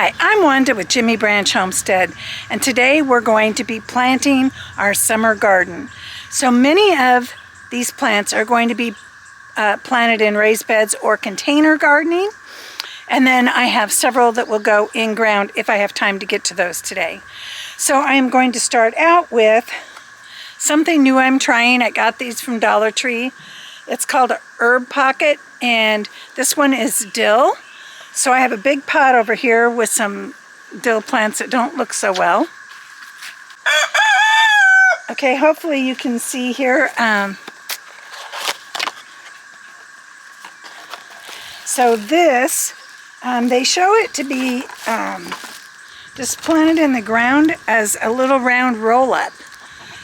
Hi, I'm Wanda with Jimmy Branch Homestead, and today we're going to be planting our summer garden. So many of these plants are going to be planted in raised beds or container gardening, and then I have several that will go in ground if I have time to get to those today. So I am going to start out with something new I'm trying. I got these from Dollar Tree. It's called a herb pocket, and this one is dill. So I have a big pot over here with some dill plants that don't look so well. Okay, hopefully you can see here. So this, they show it to be just planted in the ground as a little round roll-up.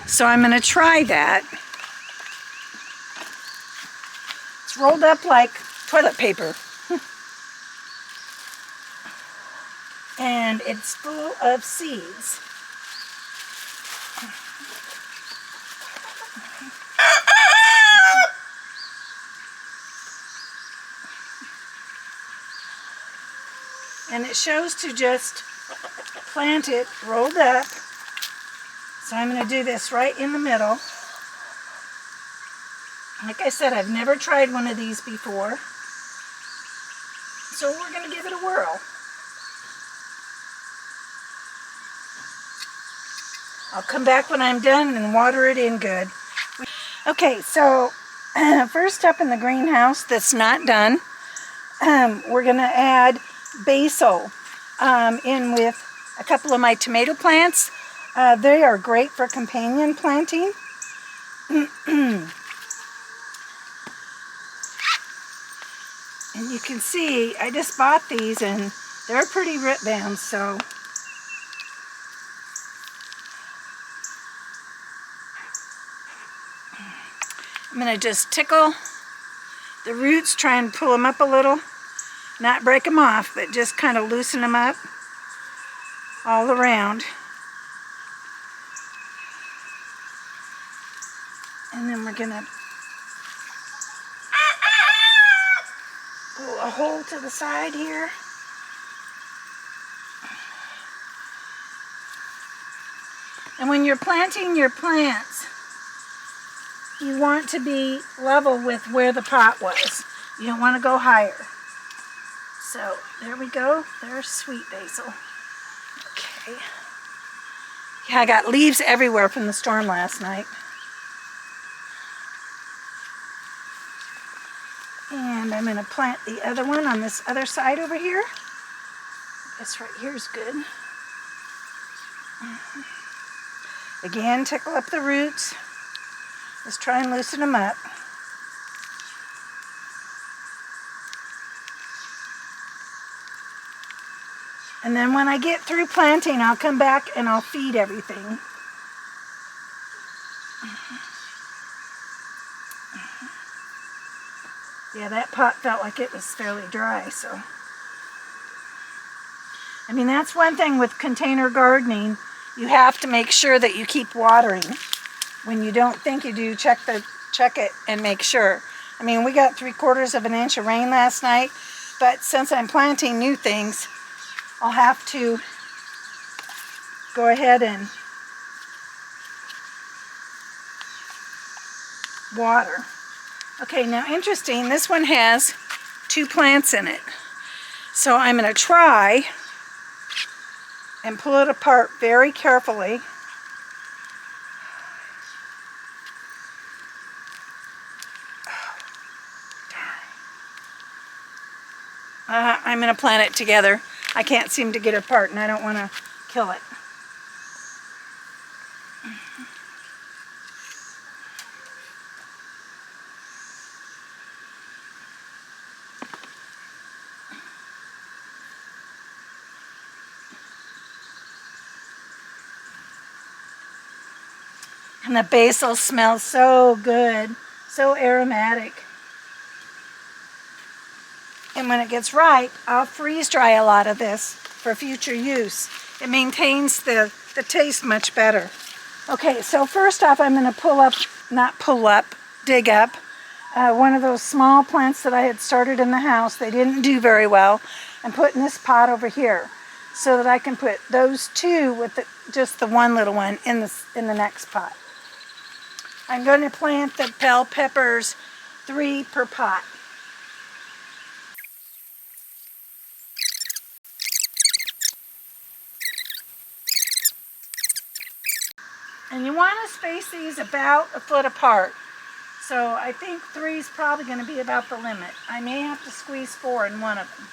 So I'm going to try that. It's rolled up like toilet paper. And it's full of seeds. And it shows to just plant it rolled up. So I'm going to do this right in the middle. Like I said, I've never tried one of these before. So we're going to give it a whirl. I'll come back when I'm done and water it in good. Okay, so first up in the greenhouse that's not done, we're going to add basil in with a couple of my tomato plants. They are great for companion planting. And you can see I just bought these and they're pretty root bound, so I'm going to just tickle the roots, try and pull them up a little. Not break them off, but just kind of loosen them up all around. And then we're going to pull a hole to the side here. And when you're planting your plants, you want to be level with where the pot was. You don't want to go higher. So there we go. There's sweet basil. Okay. Yeah, I got leaves everywhere from the storm last night. And I'm going to plant the other one on this other side over here. This right here is good. Again, tickle up the roots. Just try and loosen them up. And then when I get through planting, I'll come back and I'll feed everything. Yeah, that pot felt like it was fairly dry, so. I mean, that's one thing with container gardening. You have to make sure that you keep watering. When you don't think you do, check it and make sure. I mean, we got 3/4 of an inch of rain last night, but since I'm planting new things, I'll have to go ahead and water. Okay, now interesting, this one has 2 plants in it. So I'm going to try and pull it apart very carefully. I'm going to plant it together. I can't seem to get it apart, and I don't want to kill it. And the basil smells so good, so aromatic. And when it gets ripe, I'll freeze dry a lot of this for future use. It maintains the taste much better. Okay, so first off, I'm going to dig up one of those small plants that I had started in the house. They didn't do very well, and put in this pot over here. so that I can put those two with just the one little one in the next pot. I'm going to plant the bell peppers 3 per pot. And you want to space these about a foot apart. So I think 3 is probably going to be about the limit. I may have to squeeze 4 in one of them.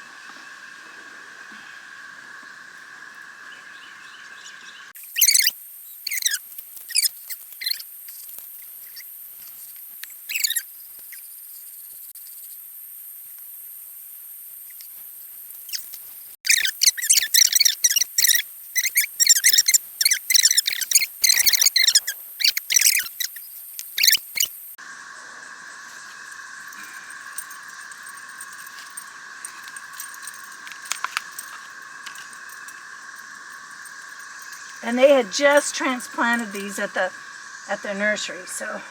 And they had just transplanted these at their nursery, so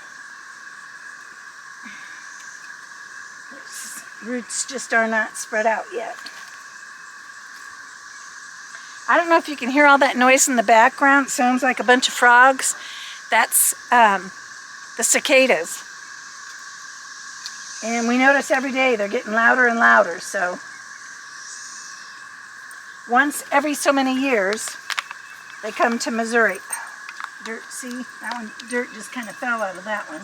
roots just are not spread out yet. I don't know if you can hear all that noise in the background. It sounds like a bunch of frogs. That's the cicadas. And we notice every day they're getting louder and louder, so once every so many years they come to Missouri. Dirt, see? That one, dirt just kind of fell out of that one.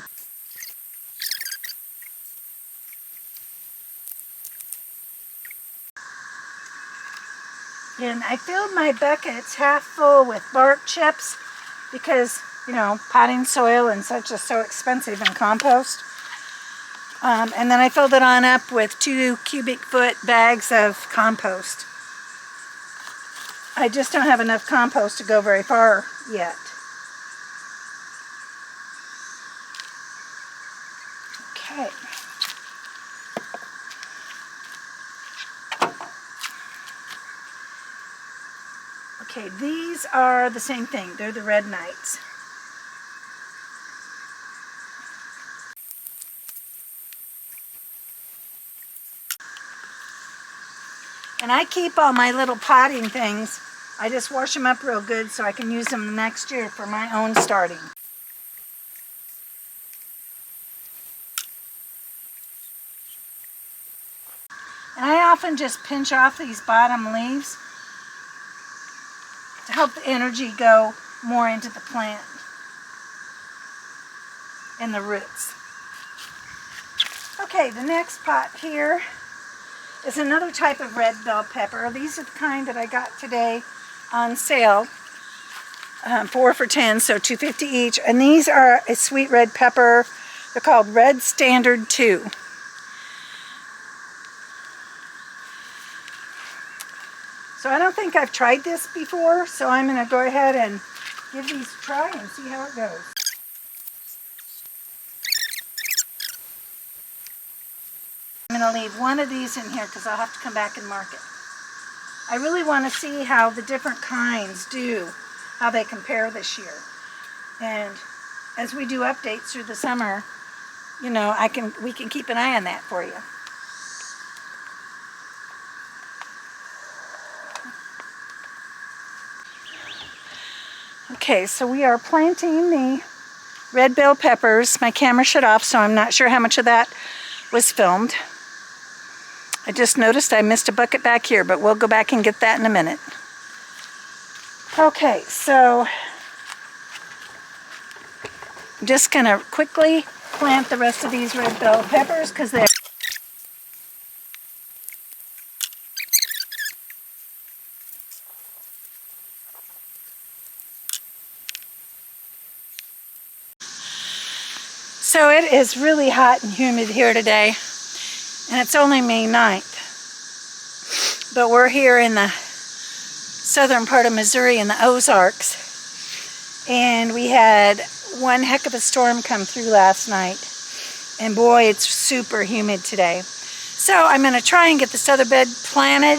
And I filled my buckets half full with bark chips because, you know, potting soil and such is so expensive in compost. And then I filled it on up with 2 cubic foot bags of compost. I just don't have enough compost to go very far yet. Okay. Okay, these are the same thing. They're the red knights. And I keep all my little potting things. I just wash them up real good so I can use them next year for my own starting. And I often just pinch off these bottom leaves to help the energy go more into the plant and the roots. Okay, the next pot here is another type of red bell pepper. These are the kind that I got today on sale, 4 for $10, so $2.50 each. And these are a sweet red pepper. They're called Red Standard 2. So I don't think I've tried this before, so I'm going to go ahead and give these a try and see how it goes. I'm going to leave one of these in here because I'll have to come back and mark it. I really want to see how the different kinds do, how they compare this year. And as we do updates through the summer, you know, we can keep an eye on that for you. Okay, so we are planting the red bell peppers. My camera shut off, so I'm not sure how much of that was filmed. I just noticed I missed a bucket back here, but we'll go back and get that in a minute. Okay, so I'm just going to quickly plant the rest of these red bell peppers because they're so it is really hot and humid here today. And it's only May 9th, but we're here in the southern part of Missouri in the Ozarks, and we had one heck of a storm come through last night, and boy, it's super humid today. So I'm going to try and get this other bed planted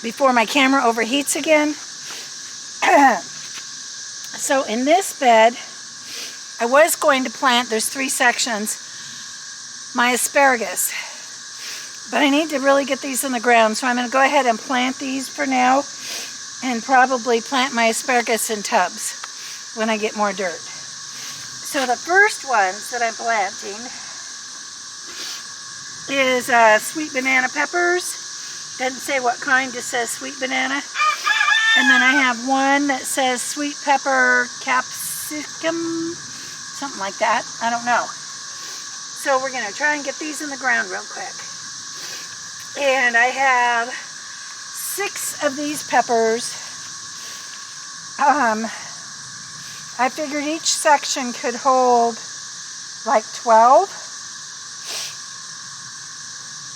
before my camera overheats again. So in this bed, I was going to plant, there's 3 sections, my asparagus. But I need to really get these in the ground, so I'm going to go ahead and plant these for now. and probably plant my asparagus in tubs when I get more dirt. So the first ones that I'm planting is sweet banana peppers. Doesn't say what kind, just says sweet banana. And then I have one that says sweet pepper capsicum, something like that. I don't know. So we're going to try and get these in the ground real quick. And I have 6 of these peppers. I figured each section could hold like 12.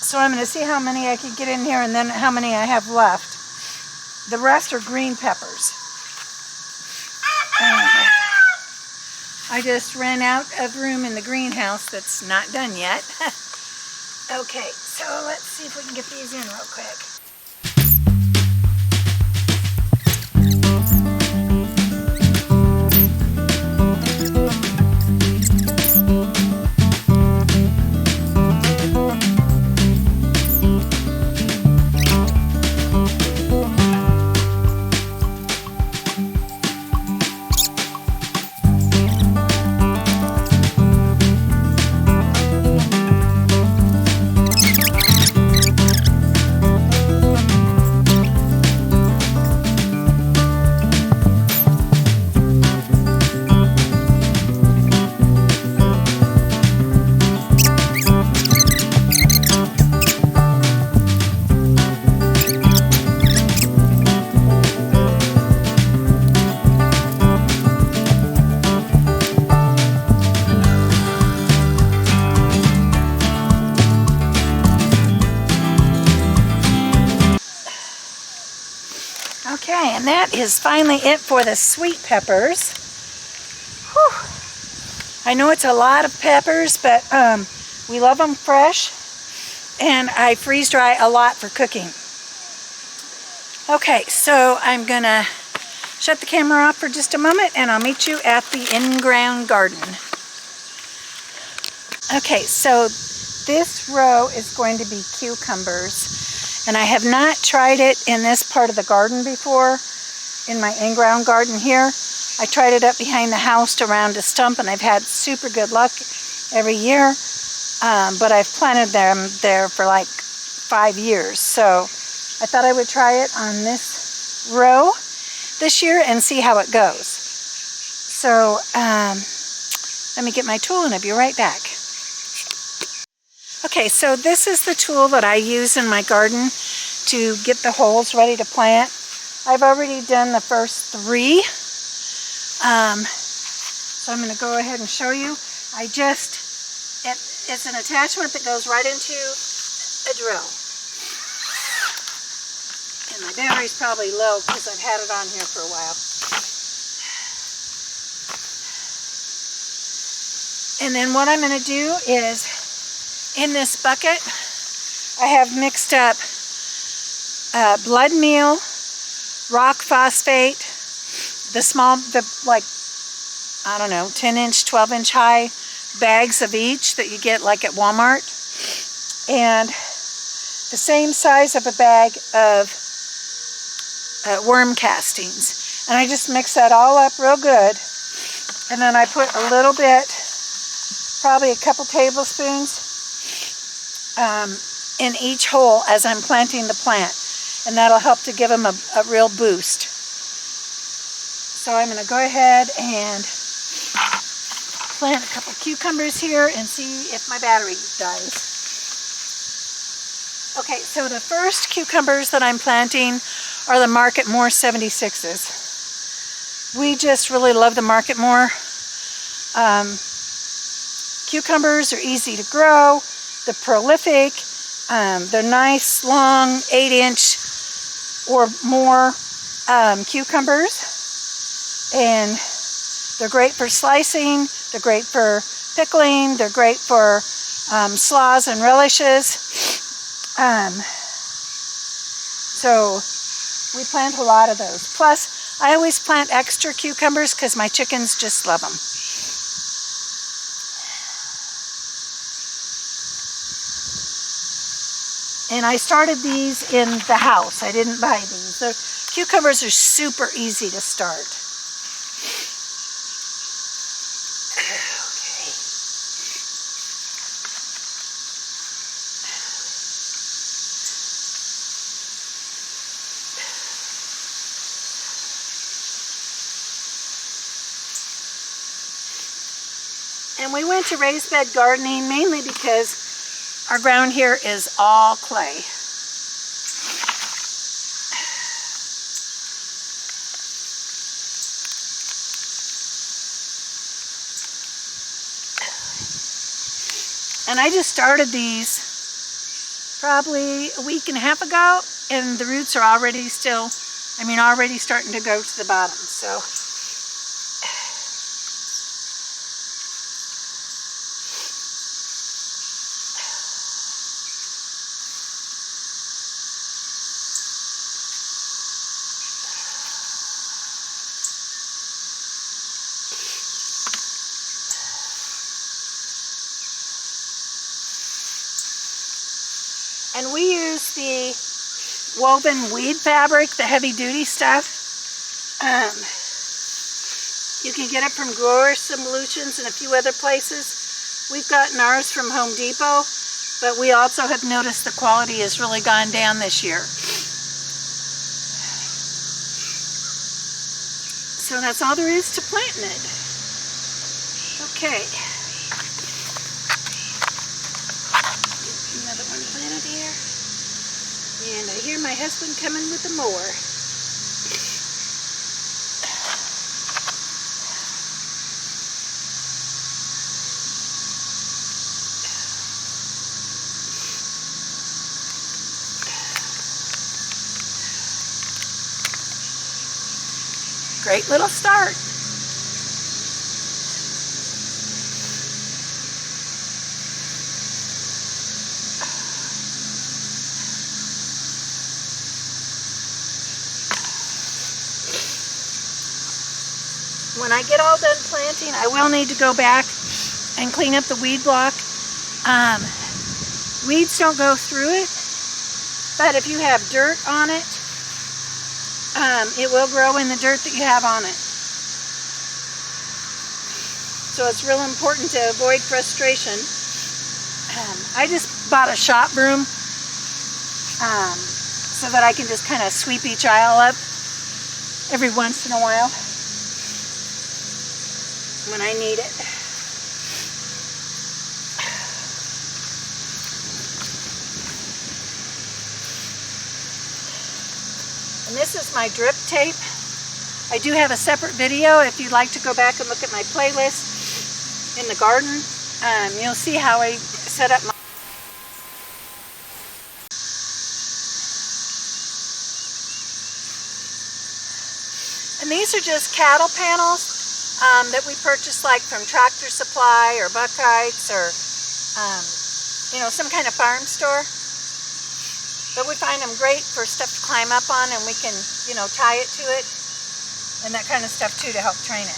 So I'm going to see how many I can get in here and then how many I have left. The rest are green peppers. I just ran out of room in the greenhouse that's not done yet. Okay, so let's see if we can get these in real quick. Okay, and that is finally it for the sweet peppers. Whew. I know it's a lot of peppers, but we love them fresh, and I freeze dry a lot for cooking. Okay, so I'm gonna shut the camera off for just a moment, and I'll meet you at the in-ground garden. Okay, so this row is going to be cucumbers. And I have not tried it in this part of the garden before, in my in-ground garden here. I tried it up behind the house around a stump, and I've had super good luck every year. But I've planted them there for like 5 years. So I thought I would try it on this row this year and see how it goes. So let me get my tool and I'll be right back. Okay, so this is the tool that I use in my garden to get the holes ready to plant. I've already done the first 3. So I'm going to go ahead and show you. It's an attachment that goes right into a drill. And my battery's probably low because I've had it on here for a while. And then what I'm going to do is, in this bucket, I have mixed up blood meal, rock phosphate, I don't know, 10-inch, 12-inch high bags of each that you get like at Walmart, and the same size of a bag of worm castings. And I just mix that all up real good, and then I put a little bit, probably a couple tablespoons, in each hole as I'm planting the plant, and that'll help to give them a real boost. So I'm going to go ahead and plant a couple cucumbers here and see if my battery dies. Okay, so the first cucumbers that I'm planting are the Market More 76s. We just really love the Market More. Cucumbers are easy to grow. They're prolific. They're nice, long, 8-inch or more cucumbers. And they're great for slicing. They're great for pickling. They're great for slaws and relishes. So we plant a lot of those. Plus, I always plant extra cucumbers because my chickens just love them. And I started these in the house. I didn't buy these. The cucumbers are super easy to start. And we went to raised bed gardening mainly because our ground here is all clay. And I just started these probably a week and a half ago, and the roots are already already starting to go to the bottom. So and we use the woven weed fabric, the heavy duty stuff. You can get it from Grower Solutions and a few other places. We've gotten ours from Home Depot, but we also have noticed the quality has really gone down this year. So that's all there is to planting it. Okay. Another one planted here. And I hear my husband coming with the mower. Great little start. When I get all done planting, I will need to go back and clean up the weed block. Weeds don't go through it, but if you have dirt on it, it will grow in the dirt that you have on it. So it's real important to avoid frustration. I just bought a shop broom so that I can just kind of sweep each aisle up every once in a while when I need it. And this is my drip tape. I do have a separate video if you'd like to go back and look at my playlist in the garden. You'll see how I set up my... And these are just cattle panels that we purchase like from Tractor Supply or Buckeyes or some kind of farm store. But we find them great for stuff to climb up on, and we can, tie it to it and that kind of stuff too to help train it.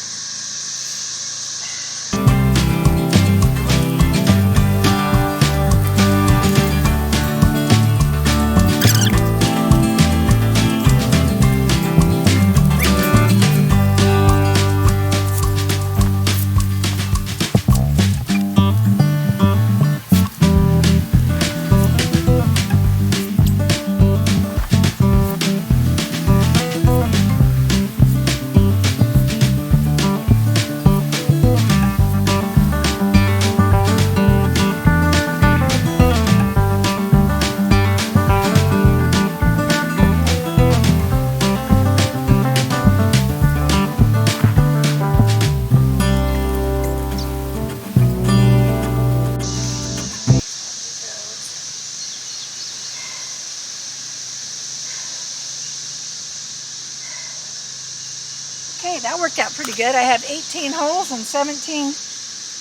Okay, that worked out pretty good. I have 18 holes and 17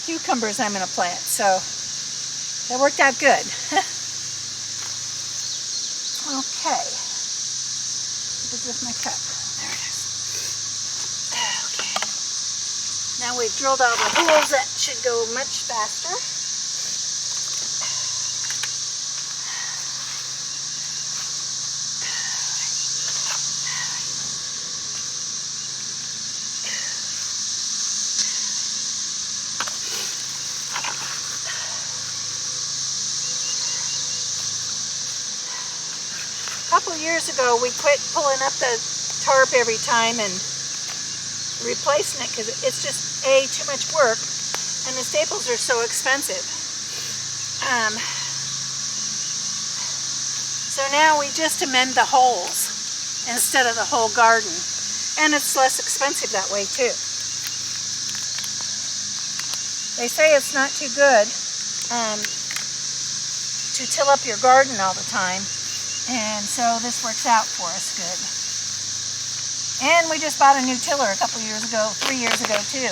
cucumbers I'm going to plant, so that worked out good. Okay, this is my cup. There it is. Okay, now we've drilled all the holes. That should go much faster. couple years ago we quit pulling up the tarp every time and replacing it because it's just too much work, and the staples are so expensive. So now we just amend the holes instead of the whole garden, and it's less expensive that way too. They say it's not too good to till up your garden all the time, and so this works out for us good. And we just bought a new tiller a couple years ago, 3 years ago too.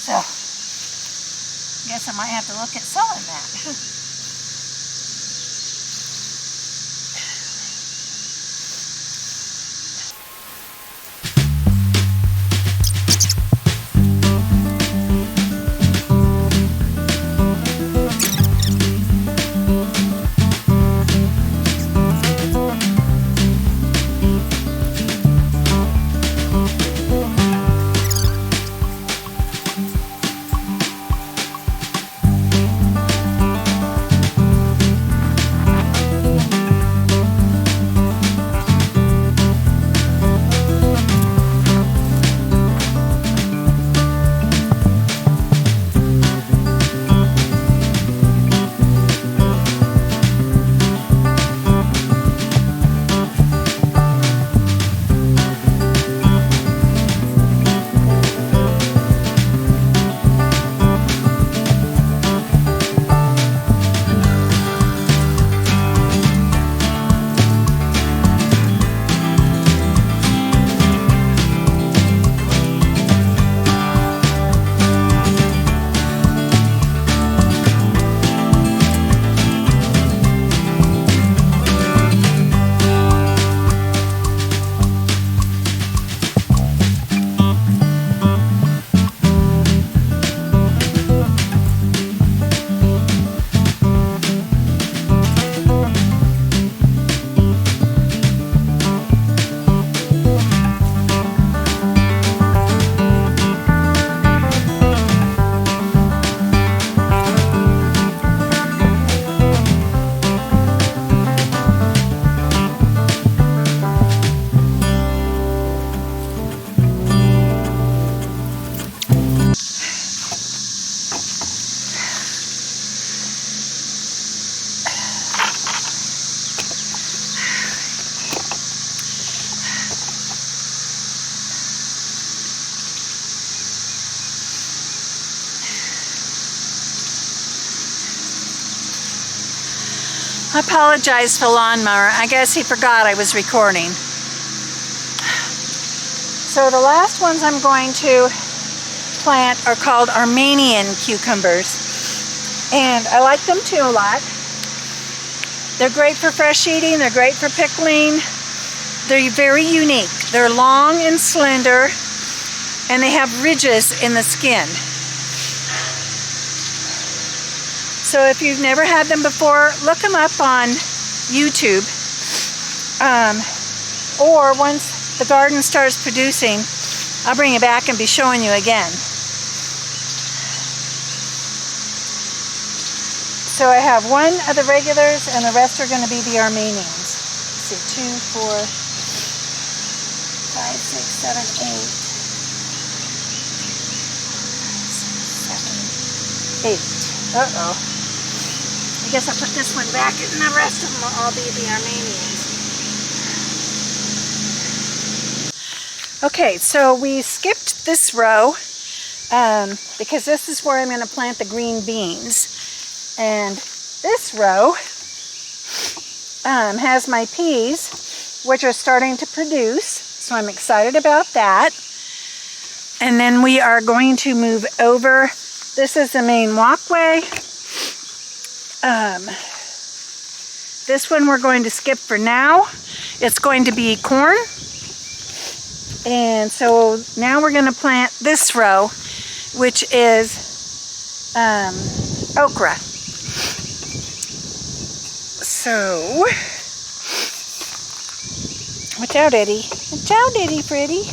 So I guess I might have to look at selling that. I apologize for the lawnmower. I guess he forgot I was recording. So the last ones I'm going to plant are called Armenian cucumbers. And I like them too a lot. They're great for fresh eating. They're great for pickling. They're very unique. They're long and slender, and they have ridges in the skin. So if you've never had them before, look them up on YouTube. Or once the garden starts producing, I'll bring it back and be showing you again. So I have one of the regulars, and the rest are going to be the Armenians. Let's see, 2, 4, 5, 6, 7, 8. 8. Uh-oh. I guess I'll put this one back, and the rest of them will all be the Armenians. Okay, so we skipped this row because this is where I'm going to plant the green beans. And this row has my peas, which are starting to produce. So I'm excited about that. And then we are going to move over. This is the main walkway. This one we're going to skip for now. It's going to be corn. And so now we're going to plant this row, which is okra. So, watch out, Eddie. Watch out, Eddie, Freddy.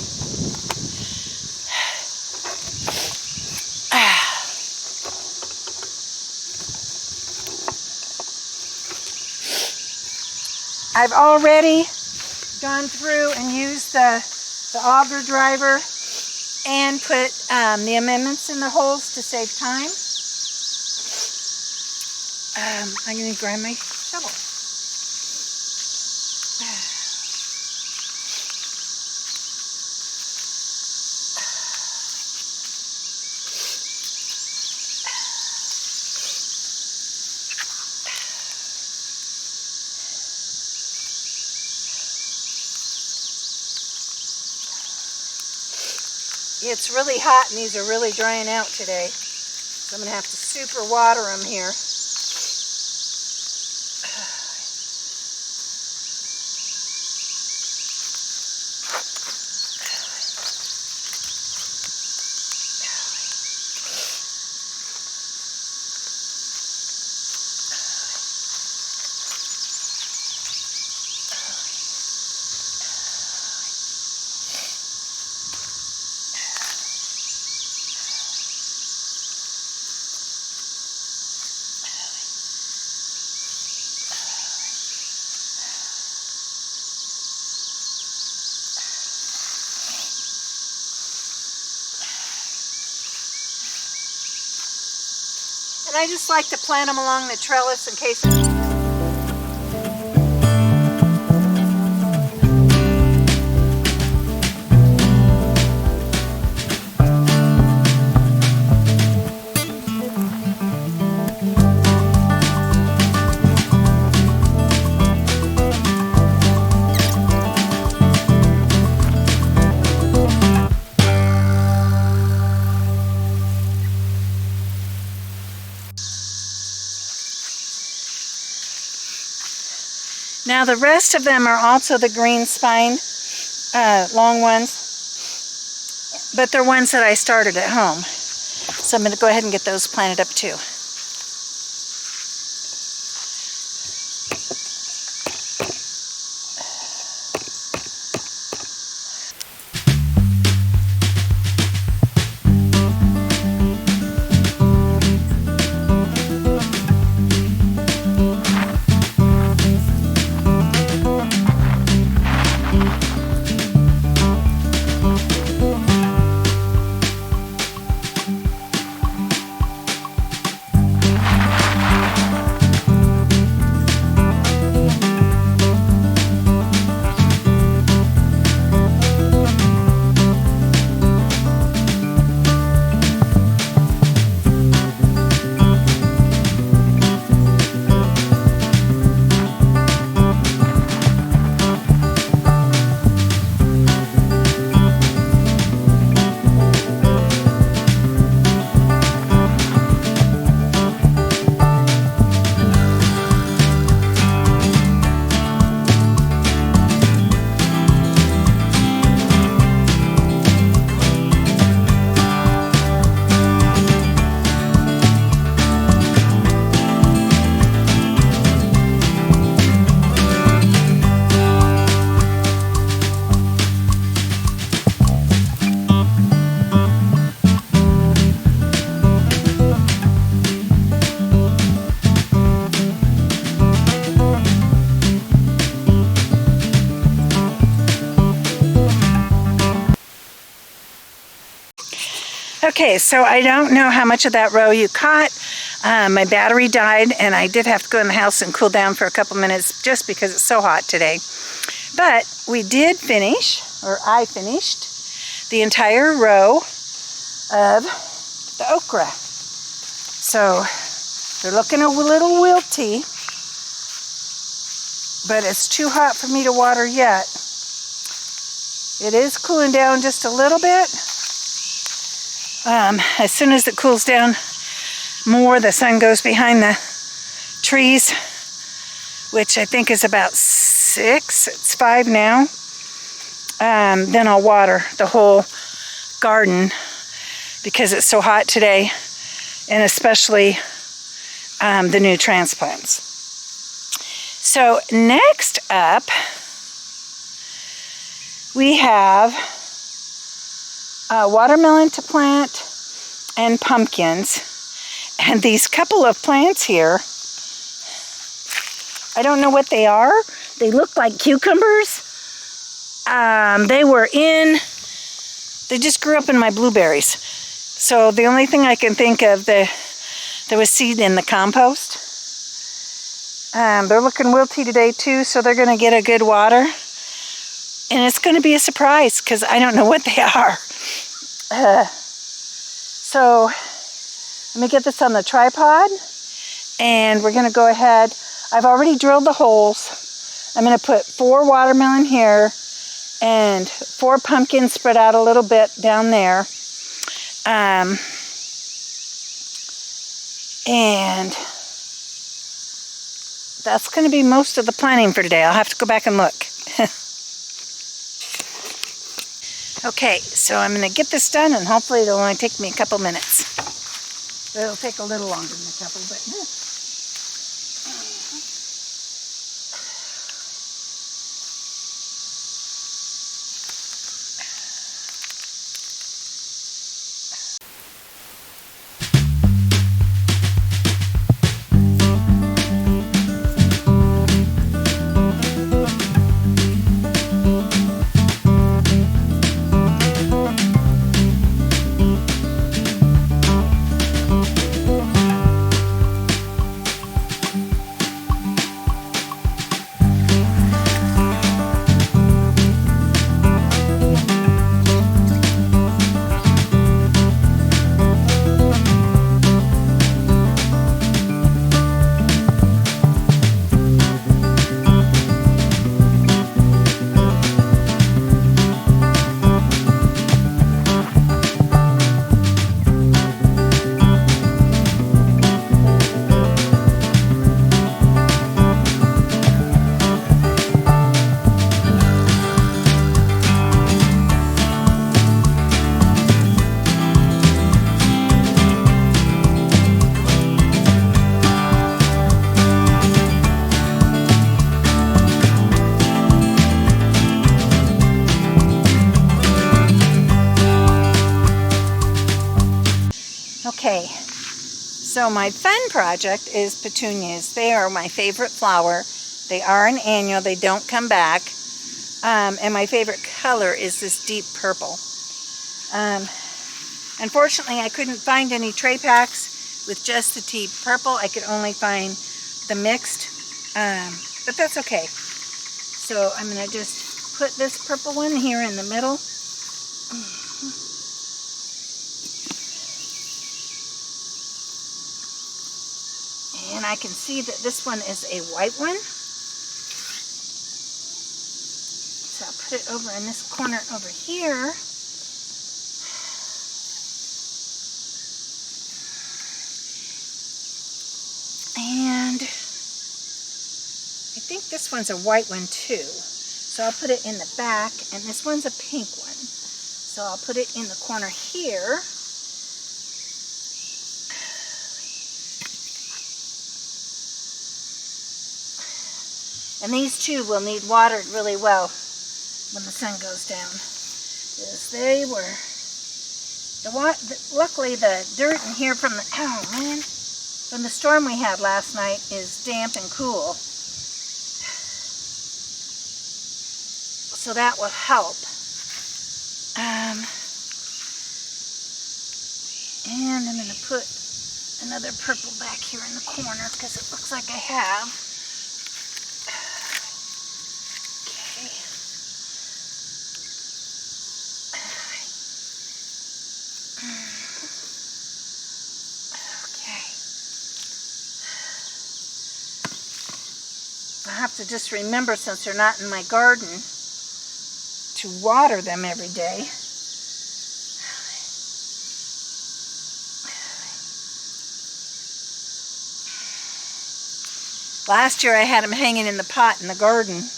I've already gone through and used the auger driver and put the amendments in the holes to save time. I'm going to grab my shovel. It's really hot and these are really drying out today. So I'm going to have to super water them here. And I just like to plant them along the trellis in case. Now the rest of them are also the green spine, long ones, but they're ones that I started at home. So I'm going to go ahead and get those planted up too. Okay, so I don't know how much of that row you caught. My battery died and I did have to go in the house and cool down for a couple minutes just because it's so hot today. But we did finish, or I finished, the entire row of the okra. So they're looking a little wilty, but it's too hot for me to water yet. It is cooling down just a little bit. As soon as it cools down more, the sun goes behind the trees, which I think is about 6, it's 5 now. Then I'll water the whole garden because it's so hot today, and especially the new transplants. So next up, we have watermelon to plant and pumpkins. And these couple of plants here, I don't know what they are, They look like cucumbers. They just grew up in my blueberries. So the only thing I can think of, there was seed in the compost. They're looking wilty today too, so they're gonna get a good water. And it's gonna be a surprise because I don't know what they are. So let me get this on the tripod and we're gonna go ahead. I've already drilled the holes. I'm gonna put 4 watermelon here and 4 pumpkins spread out a little bit down there. And that's going to be most of the planting for today. I'll have to go back and look. Okay, so I'm going to get this done and hopefully it'll only take me a couple minutes. It'll take a little longer than a couple, but... Okay, so my fun project is petunias. They are my favorite flower. They are an annual. They don't come back. And my favorite color is this deep purple. Unfortunately, I couldn't find any tray packs with just the deep purple. I could only find the mixed, but that's okay. So I'm going to just put this purple one here in the middle. And I can see that this one is a white one. So I'll put it over in this corner over here. And I think this one's a white one too. So I'll put it in the back, and this one's a pink one. So I'll put it in the corner here. And these two will need watered really well when the sun goes down. Because they were, luckily the dirt in here from the, from the storm we had last night is damp and cool. So that will help. And I'm going to put another purple back here in the corner because it looks like I have. I have to just remember, since they're not in my garden, to water them every day. Last year I had them hanging in the pot in the garden.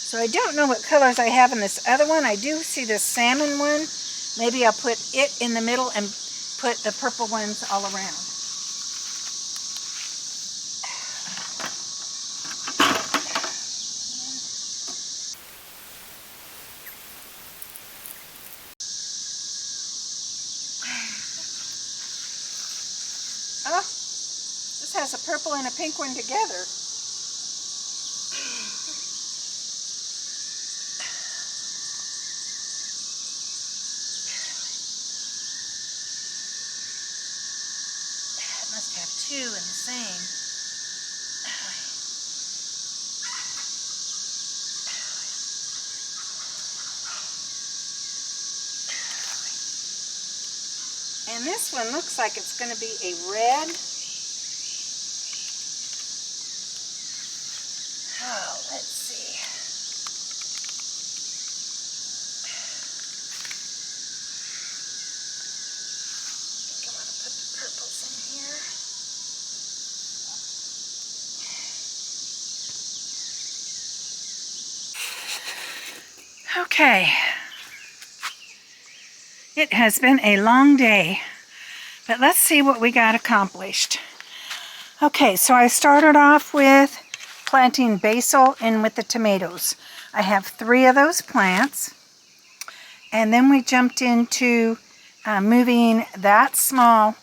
So I don't know what colors I have in this other one. I do see this salmon one. Maybe I'll put it in the middle and put the purple ones all around. has a purple and a pink one together. It must have two in the same. And this one looks like it's going to be a red. Oh, let's see. I think I want to put the purples in here. Okay. It has been a long day, but let's see what we got accomplished. Okay, so I started off with planting basil in with the tomatoes. I have 3 of those plants, and then we jumped into moving that small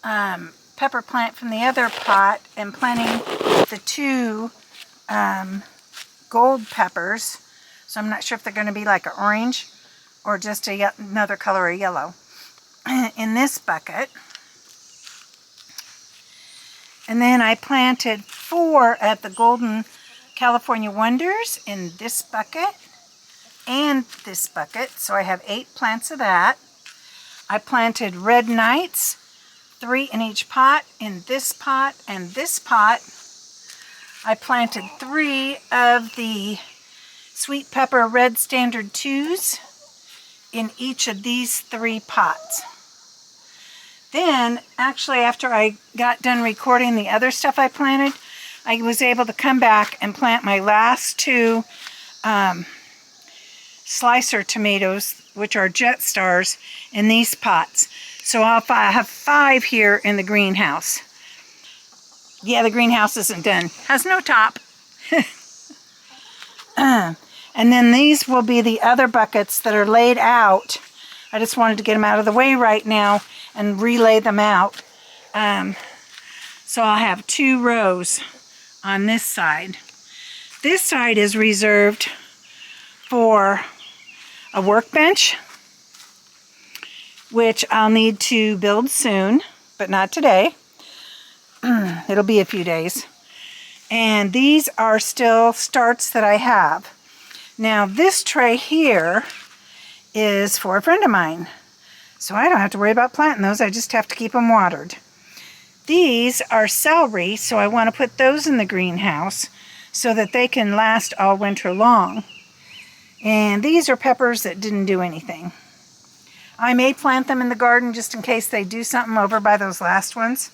pepper plant from the other pot and planting the 2 gold peppers. So I'm not sure if they're going to be like an orange or just another color of yellow in this bucket. And then I planted 4 of the golden California Wonders in this bucket and this bucket. So I have 8 plants of that. I planted Red Knights, 3 in each pot, in this pot and this pot. I planted 3 of the Sweet Pepper Red Standard 2s in each of these 3 pots. Then, actually, after I got done recording the other stuff I planted, I was able to come back and plant my last 2 slicer tomatoes, which are Jet Stars, in these pots. So I'll have 5 here in the greenhouse. Yeah, the greenhouse isn't done. Has no top. And then these will be the other buckets that are laid out. I just wanted to get them out of the way right now and relay them out. So I'll have 2 rows on this side. This side is reserved for a workbench, which I'll need to build soon, but not today. It'll be a few days. And these are still starts that I have. Now this tray here is for a friend of mine, so I don't have to worry about planting those. I just have to keep them watered. These are celery, so I want to put those in the greenhouse so that they can last all winter long. And these are peppers that didn't do anything. I may plant them in the garden just in case they do something over by those last ones.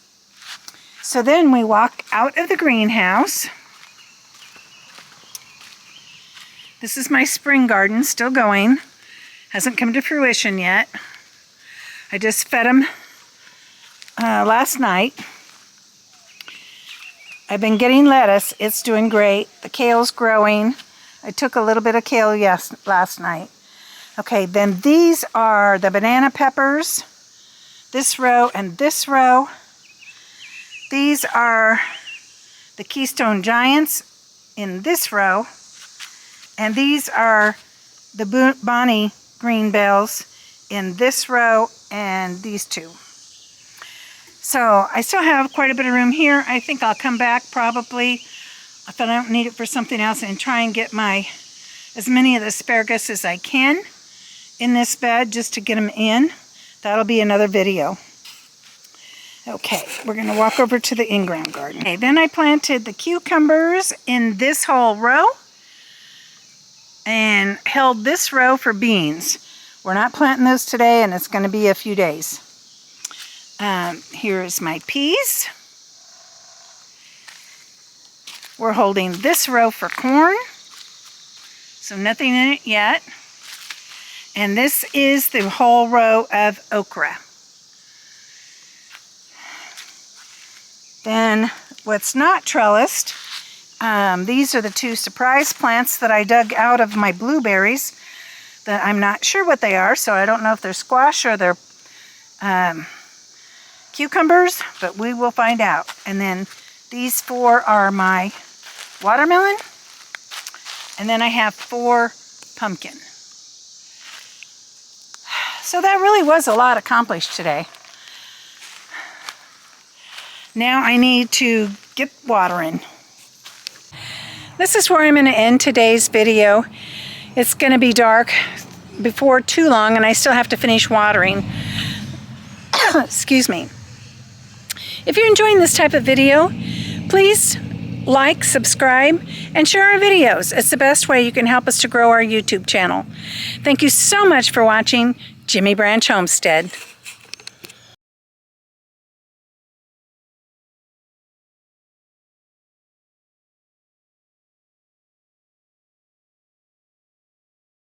So then we walk out of the greenhouse. This is my spring garden, still going. Hasn't come to fruition yet. I just fed them last night. I've been getting lettuce. It's doing great. The kale's growing. I took a little bit of kale last night. Okay, then these are the banana peppers. This row and this row. These are the Keystone Giants in this row. And these are the Bonnie green bells in this row and these 2. So I still have quite a bit of room here. I think I'll come back probably if I don't need it for something else and try and get as many of the asparagus as I can in this bed just to get them in. That'll be another video. Okay, we're going to walk over to the in-ground garden. Okay, then I planted the cucumbers in this whole row and held this row for beans. We're not planting those today, and it's going to be a few days. Here's my peas. We're holding this row for corn, so nothing in it yet. And this is the whole row of okra. Then what's not trellised, these are the 2 surprise plants that I dug out of my blueberries that I'm not sure what they are, so I don't know if they're squash or they're cucumbers, but we will find out. And then these 4 are my watermelon. And then I have 4 pumpkin. So that really was a lot accomplished today. Now I need to get watering. This is where I'm going to end today's video. It's going to be dark before too long, and I still have to finish watering. Excuse me. If you're enjoying this type of video, please like, subscribe, and share our videos. It's the best way you can help us to grow our YouTube channel. Thank you so much for watching Jimmy Branch Homestead.